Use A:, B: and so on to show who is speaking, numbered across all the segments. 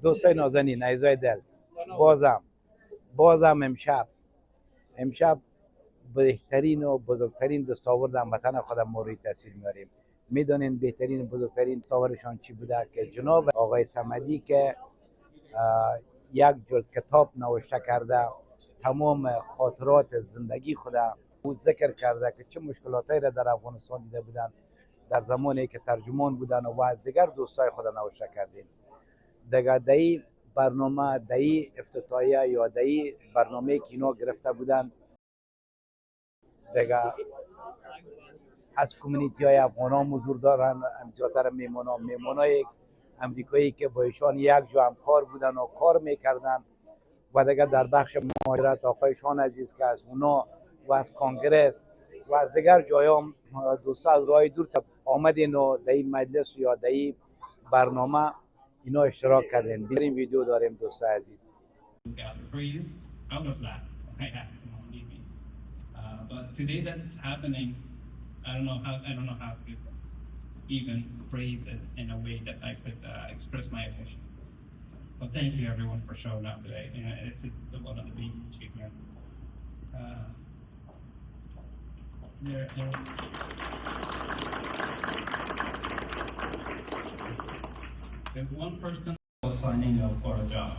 A: دوستای نازنین، عزیزای دل، بازم امشب بهترین و بزرگترین دستاورد وطن خودم ما روی تاثیر میاریم. میدونین بهترین و بزرگترین دستاوردشان چی بوده؟ که جناب آقای صمدی که یک جلد کتاب نوشته کرده، تمام خاطرات زندگی خودم او ذکر کرده که چه مشکلاتی را در افغانستان دیده بودن در زمانی که ترجمان بودن و از دیگر دوستای خود نوشته کردین. دیگه دایی برنامه دایی افتتاحیه یا دایی برنامه که اینا گرفته بودن، دیگه از کمیونیتی های افغان ها حضور دارن، زیادتر میمون های امریکایی که با ایشان یک جا همکار بودن و کار میکردن، و دیگه در بخش مهاجرت آقایشان عزیز که از اونا و از کانگرس و از دیگر جای هم دوستا از راه دور آمدین و در این مجلس یا در این برنامه اینا اشتراک کردین. بریم ویدیو داریم دوستا عزیز.
B: But today that's happening, I don't know how to even phrase it in a way that I could express my emotions. But thank you everyone for showing up today. You know, it's a lot of the biggest achievement. There, if one person was signing up for a job,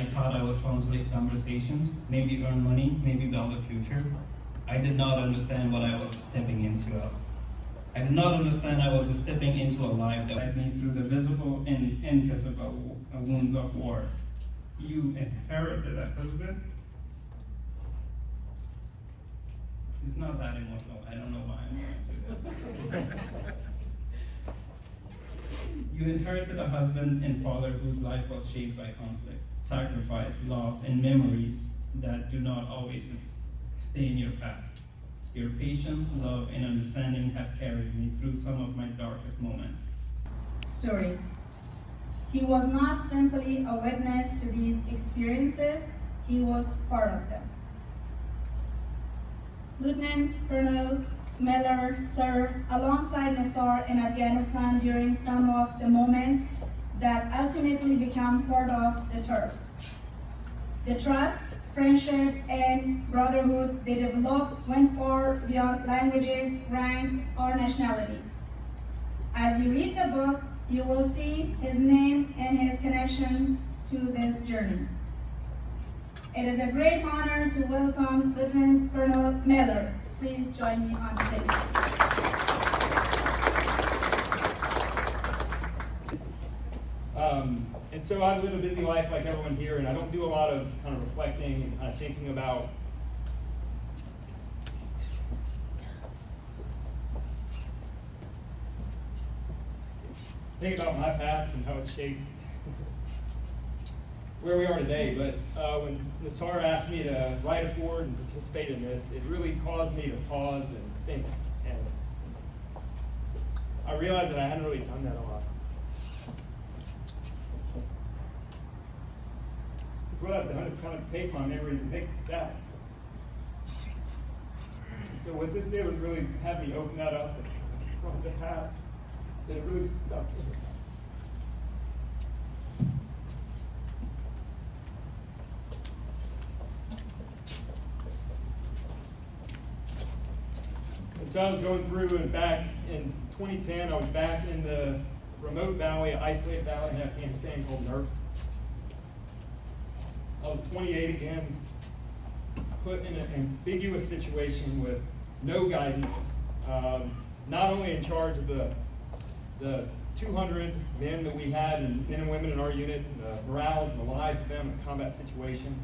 B: I thought I would translate conversations, maybe earn money, maybe build a future. I did not understand what I was stepping into. I did not understand I was stepping into a life that led me through the visible and invisible wounds of war. You inherited that husband. It's not that emotional. I don't know why I'm going to do this. You inherited a husband and father whose life was shaped by conflict, sacrifice, loss, and memories that do not always stay in your past. Your patience, love, and understanding have carried me through some of my darkest moments.
C: Story. He was not simply a witness to these experiences, he was part of them. Lieutenant Colonel Miller served alongside Nassar in Afghanistan during some of the moments that ultimately became part of the Terp. The trust, friendship, and brotherhood they developed went far beyond languages, rank, or nationality. As you read the book, you will see his name and his connection to this journey. It is a great honor to welcome Lieutenant Colonel Miller. Please join me on stage.
D: And so I live a busy life like everyone here, and I don't do a lot of kind of reflecting and kind of thinking about my past and how it's shaped where we are today. But when Nassar asked me to write a forward and participate in this, it really caused me to pause and think. And I realized that I hadn't really done that a lot. What I've done is kind of take my memories and make them stack. And so what this did was really have me open that up from the past, that it really gets stuck in the past. And so I was going through, it was back in 2010, I was back in the remote valley, isolated valley in Afghanistan called Terp. I was 28 again, put in an ambiguous situation with no guidance, not only in charge of the 200 men that we had, and men and women in our unit, the morales and the lives of them in a combat situation,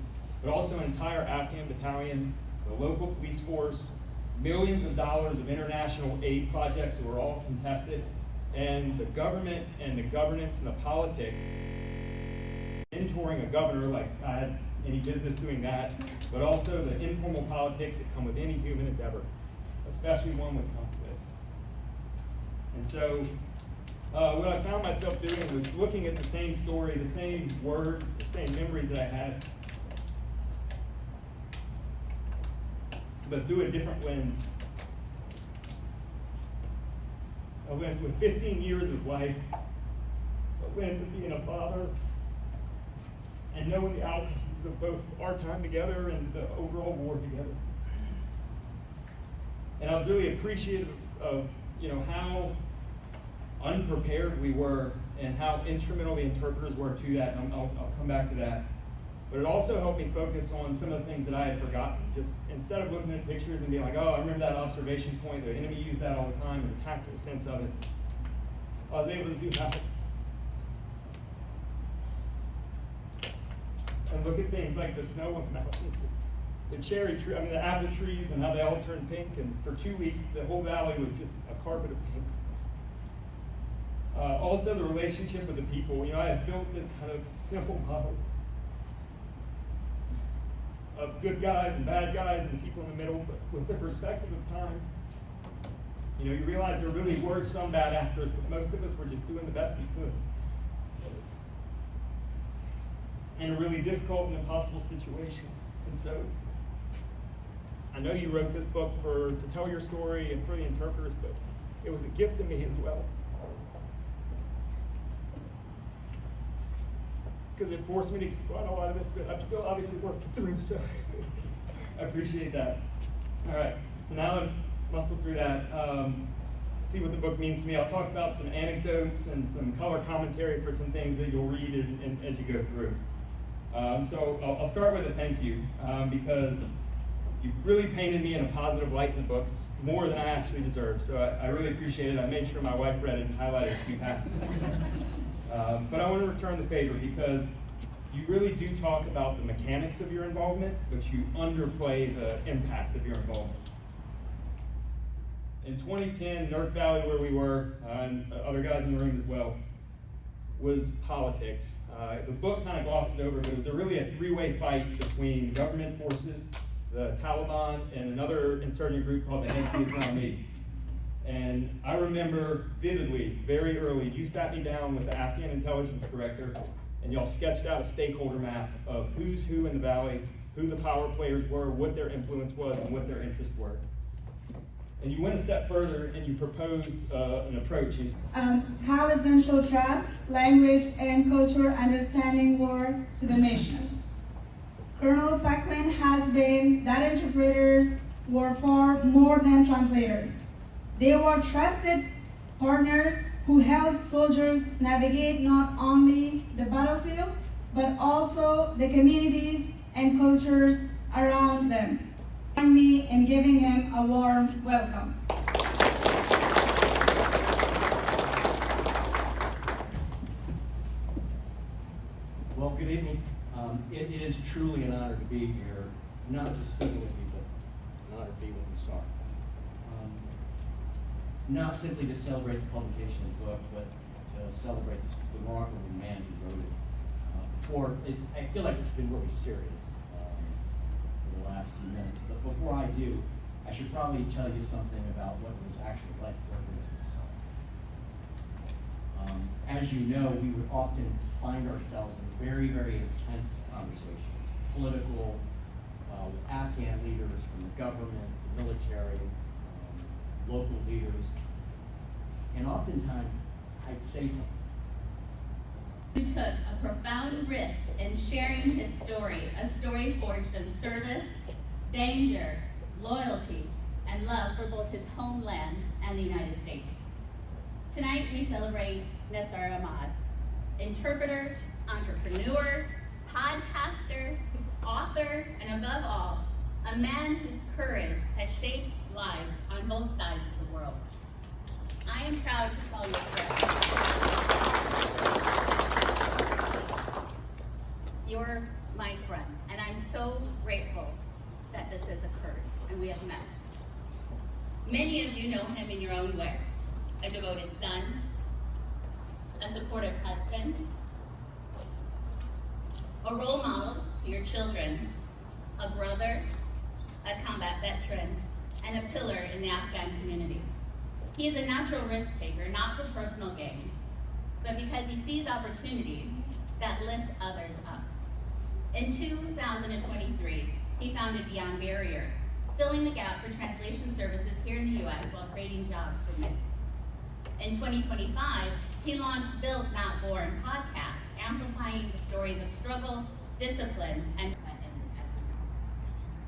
D: but also an entire Afghan battalion, the local police force, millions of dollars of international aid projects that were all contested, and the government and the governance and the politics. Mentoring a governor, like I had any business doing that, but also the informal politics that come with any human endeavor, especially one with conflict. And so what I found myself doing was looking at the same story, the same words, the same memories that I had, but through a different lens. A lens with 15 years of life, a lens of being a father, and knowing the outcomes of both our time together and the overall war together. And I was really appreciative of, how unprepared we were and how instrumental the interpreters were to that, and I'll come back to that. But it also helped me focus on some of the things that I had forgotten. Just instead of looking at pictures and being like, oh, I remember that observation point, the enemy used that all the time, and the tactical sense of it, I was able to zoom out and look at things like the snow on the mountains, the cherry tree, the apple trees, and how they all turned pink. And for 2 weeks, the whole valley was just a carpet of pink. Also, the relationship with the people. I had built this kind of simple model of good guys and bad guys and the people in the middle, but with the perspective of time, you realize there really were some bad actors, but most of us were just doing the best we could in a really difficult and impossible situation. And so, I know you wrote this book to tell your story and for the interpreters, but it was a gift to me as well. Because it forced me to confront a lot of this that I'm still obviously working through, so I appreciate that. All right, so now I've muscled through that, see what the book means to me. I'll talk about some anecdotes and some color commentary for some things that you'll read as you go through. So I'll start with a thank you, because you really painted me in a positive light in the books, more than I actually deserve, so I really appreciate it. I made sure my wife read it and highlighted a few passages. But I want to return the favor, because you really do talk about the mechanics of your involvement, but you underplay the impact of your involvement. In 2010, Nurk Valley, where we were, and other guys in the room as well, was politics. The book kind of glosses over, but it was really a three-way fight between government forces, the Taliban, and another insurgent group called the Anti-Islami. And I remember vividly, very early, you sat me down with the Afghan intelligence director, and y'all sketched out a stakeholder map of who's who in the valley, who the power players were, what their influence was, and what their interests were. And you went a step further, and you proposed an approach.
C: How essential trust, language, and culture understanding were to the mission. Colonel Packman has been that interpreters were far more than translators. They were trusted partners who helped soldiers navigate not only the battlefield, but also the communities and cultures around them. Join me in giving him a warm welcome.
E: Well, good evening. It is truly an honor to be here, not just speaking with you, but an honor to be with Ms. Sark. Not simply to celebrate the publication of the book, but to celebrate this remarkable man who wrote it. I feel like it's been really serious for the last few minutes, but before I do, I should probably tell you something about what it was actually like working with Ms. Sark. As you know, we would often find ourselves in very, very intense conversations, political, with Afghan leaders from the government, the military, local leaders, and oftentimes I'd say something.
F: Who took a profound risk in sharing his story, a story forged in service, danger, loyalty, and love for both his homeland and the United States. Tonight we celebrate Nasser Ahmad, interpreter, entrepreneur, podcaster, author, and above all, a man whose courage has shaped lives on both sides of the world. I am proud to call you friend. You're my friend, and I'm so grateful that this has occurred and we have met. Many of you know him in your own way. A devoted son, a supportive husband, a role model to your children, a brother, a combat veteran, and a pillar in the Afghan community. He is a natural risk taker, not for personal gain, but because he sees opportunities that lift others up. In 2023, he founded Beyond Barriers, filling the gap for translation services here in the U.S. while creating jobs for many. In 2025, he launched Built Not Born podcast, amplifying the stories of struggle, discipline, and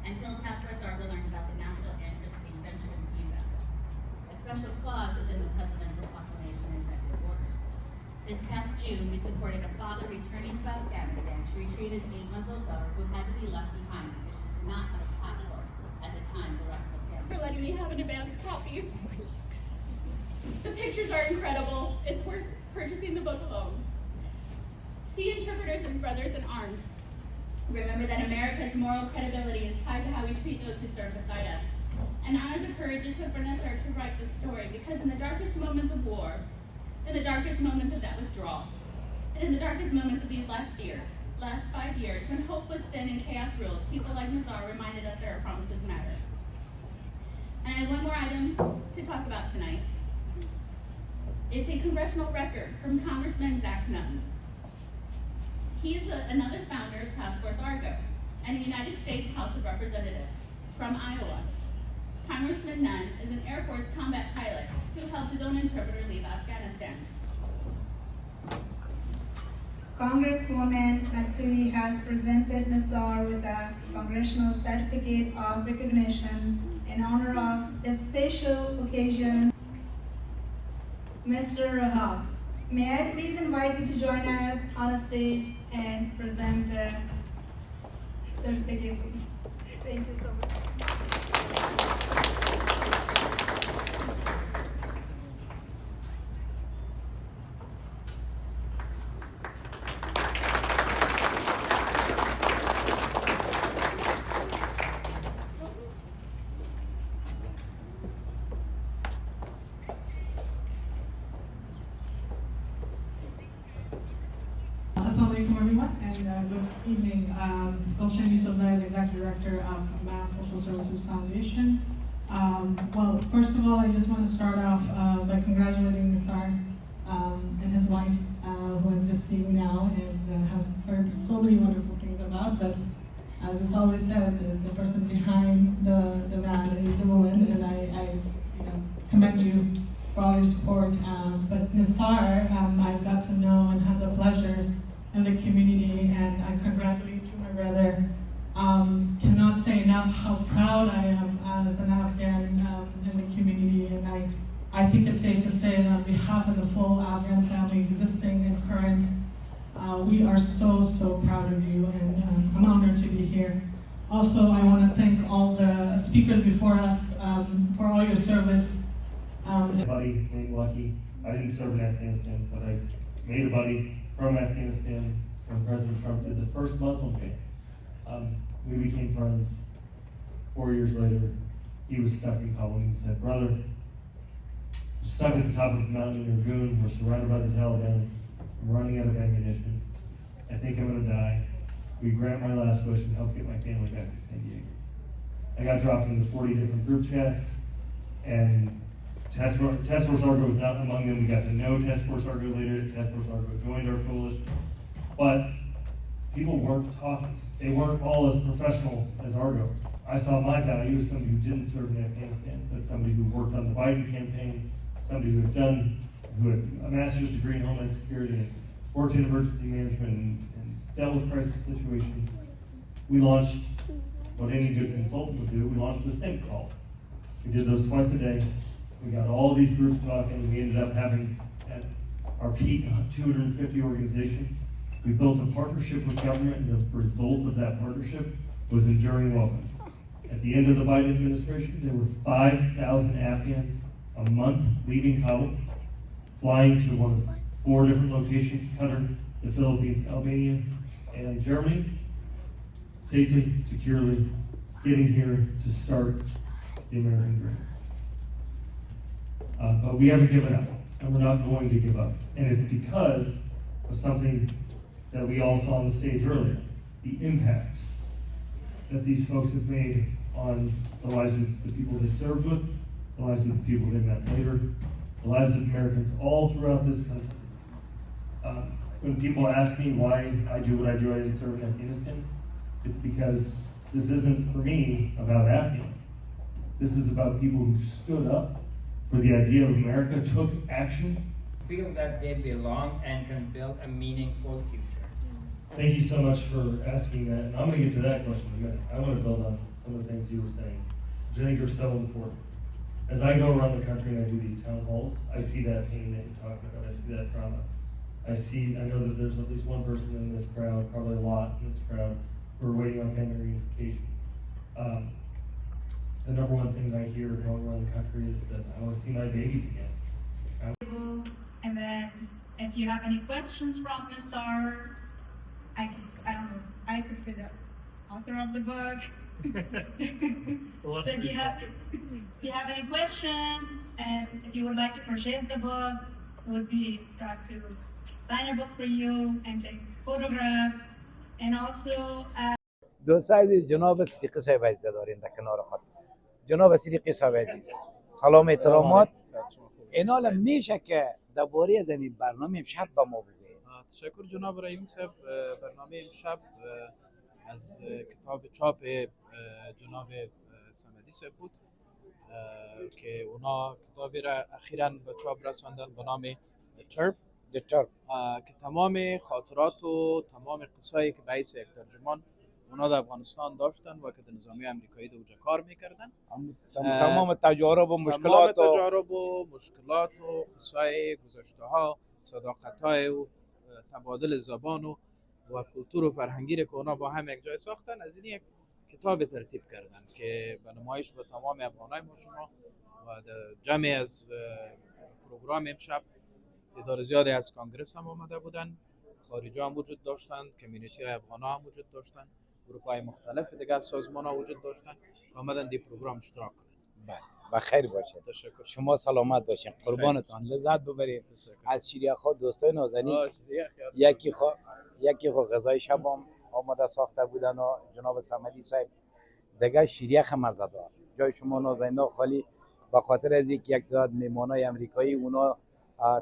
F: until Task Force Argo learned about the national interest exemption visa, a special clause within the presidential proclamation and executive orders. This past June, we supported a father returning to Afghanistan to retrieve his 8-month-old daughter who had to be left behind because she did not have a passport at the time the rest of the family. For letting me have an advance copy. The pictures are incredible. It's worth purchasing the book alone. See interpreters and brothers in arms. Remember that America's moral credibility is tied to how we treat those who serve beside us. And honor the courage it took for Nasser to write this story, because in the darkest moments of war, in the darkest moments of that withdrawal, and in the darkest moments of these last 5 years, when hope was thin and chaos ruled, people like Nasser reminded us that our promises matter. And I have one more item to talk about tonight. It's a congressional record from Congressman Zach Nunn. He is another founder of Task Force Argo and the United States House of Representatives from Iowa. Congressman Nunn is an Air Force combat pilot who helped his own interpreter leave Afghanistan.
C: Congresswoman Matsui has presented Nasser with a Congressional Certificate of Recognition in honor of this special occasion. Mr. Rahab, may I please invite you to join us on a stage and present the certificate, please. Thank you so much.
G: Assalamu alaikum everyone, and good evening. Gulshani Sozai, the Executive Director of Mass Social Services Foundation. Well, first of all, I just want to start off by congratulating Nisar and his wife, who I'm just seeing now and have heard so many wonderful things about. But as it's always said, the person behind the man is the woman, and I commend you for all your support. But Nisar, I've got to know and have the pleasure in the community, and I congratulate you, my brother. Cannot say enough how proud I am as an Afghan in the community, and I think it's safe to say that on behalf of the full Afghan family, existing and current, we are so proud of you, and I'm honored to be here. Also, I want to thank all the speakers before us for all your service.
H: A buddy named Lucky. I didn't serve in Afghanistan, but I made a buddy from Afghanistan when President Trump did the first Muslim ban. We became friends. 4 years later, he was stuck in Kabul, and he said, "Brother, we're stuck at the top of the mountain in Rangoon. We're surrounded by the Taliban. I'm running out of ammunition. I think I'm gonna die. We grant my last wish and help get my family back to San Diego." I got dropped into 40 different group chats, and Task Force Argo was not among them. We got to know Task Force Argo later. Task Force Argo joined our coalition. But people weren't talking. They weren't all as professional as Argo. I saw my value as somebody who didn't serve in Afghanistan, but somebody who worked on the Biden campaign, somebody who had a master's degree in Homeland Security and worked in emergency management and dealt with crisis situations. We launched what any good consultant would do. We launched the sync call. We did those twice a day. We got all these groups talking. We ended up having, at our peak, 250 organizations. We built a partnership with government, and the result of that partnership was enduring welcome. At the end of the Biden administration, there were 5,000 Afghans a month leaving Kabul, flying to one of 4 different locations: Qatar, the Philippines, Albania, and Germany, safely, securely getting here to start the American dream. But we haven't given up, and we're not going to give up. And it's because of something that we all saw on the stage earlier: the impact that these folks have made on the lives of the people they served with, the lives of the people they met later, the lives of Americans all throughout this country. When people ask me why I do what I do, I didn't serve in Afghanistan, it's because this isn't, for me, about Afghans. This is about people who stood up for the idea of America, took action.
I: Feel that they belong and can build a meaningful future.
H: Thank you so much for asking that. And I'm going to get to that question in a minute. I want to build on some of the things you were saying, which I think are so important. As I go around the country and I do these town halls, I see that pain that you're talking about. I see that trauma. I know that there's at least one person in this crowd, probably a lot in this crowd, who are waiting on family reunification. The number one thing I hear going around the country is that I want to see my babies again.
C: And then if you have any questions from Mr. I don't know, I could say the author of the book. So if you have any questions and if you would like to purchase the book, it would be glad to sign a book for you and take photographs and also
A: دوست عزیز جناب صدیقی صاحب عزیز دارین در کنار خود. جناب صدیقی صاحب عزیز سلام احترامات. اینال میشه که درباره از این برنامه امشب به ما بگید.
I: تشکر جناب رحیمی صاحب. برنامه امشب از کتاب چاپ جناب صمدی صاحب بود که اونا کتابی را اخیراً به چاپ رساندن به نام ترپ که تمام خاطرات و تمام قصه‌ای که باعث یک ترجمان اونا در افغانستان داشتن و که در نظامی امریکایی در اونجا کار میکردن،
A: تمام تجارب و مشکلات
I: و قصه‌های گذشته ها، صداقت های و تبادل زبان و کلتور و فرهنگی که اونا با هم یک جای ساختن، از این یک کتاب ترتیب کردن که به نمایش به تمام افغانای ما شما و جمعی از پروگرام امشب تعداد زیادی از کانگرس هم آمده بودن، خارجی هم وجود داشتن، کمیونیتی های افغان هم وجود داشتن، گروه های مختلف دیگه سازمان ها وجود داشتن که آمدن دی پروگرام اشتراک کنند.
A: بخیر باشه.
I: تشکر.
A: شما سلامت باشین. قربانتان. لذت ببرید. از شیریخا دوستای نازنین یکی خو غذای شب هم آماده ساخته بودن و جناب صمدی صاحب دیگه شیریخ مزه‌دار. جای شما نازنینا خالی به خاطر از یک تعداد میمانای امریکایی اونا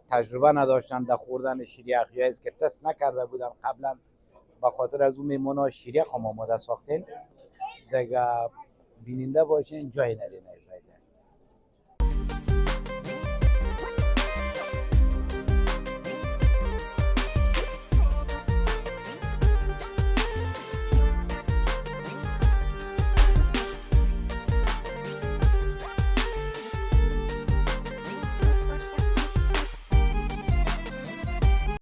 A: تجربه نداشتن در خوردن شیریخ یا از که تست نکرده بودن قبلا، به خاطر از اون میمونا شیریخ هم آماده ساختین دیگه بیننده باشین، جای نرین.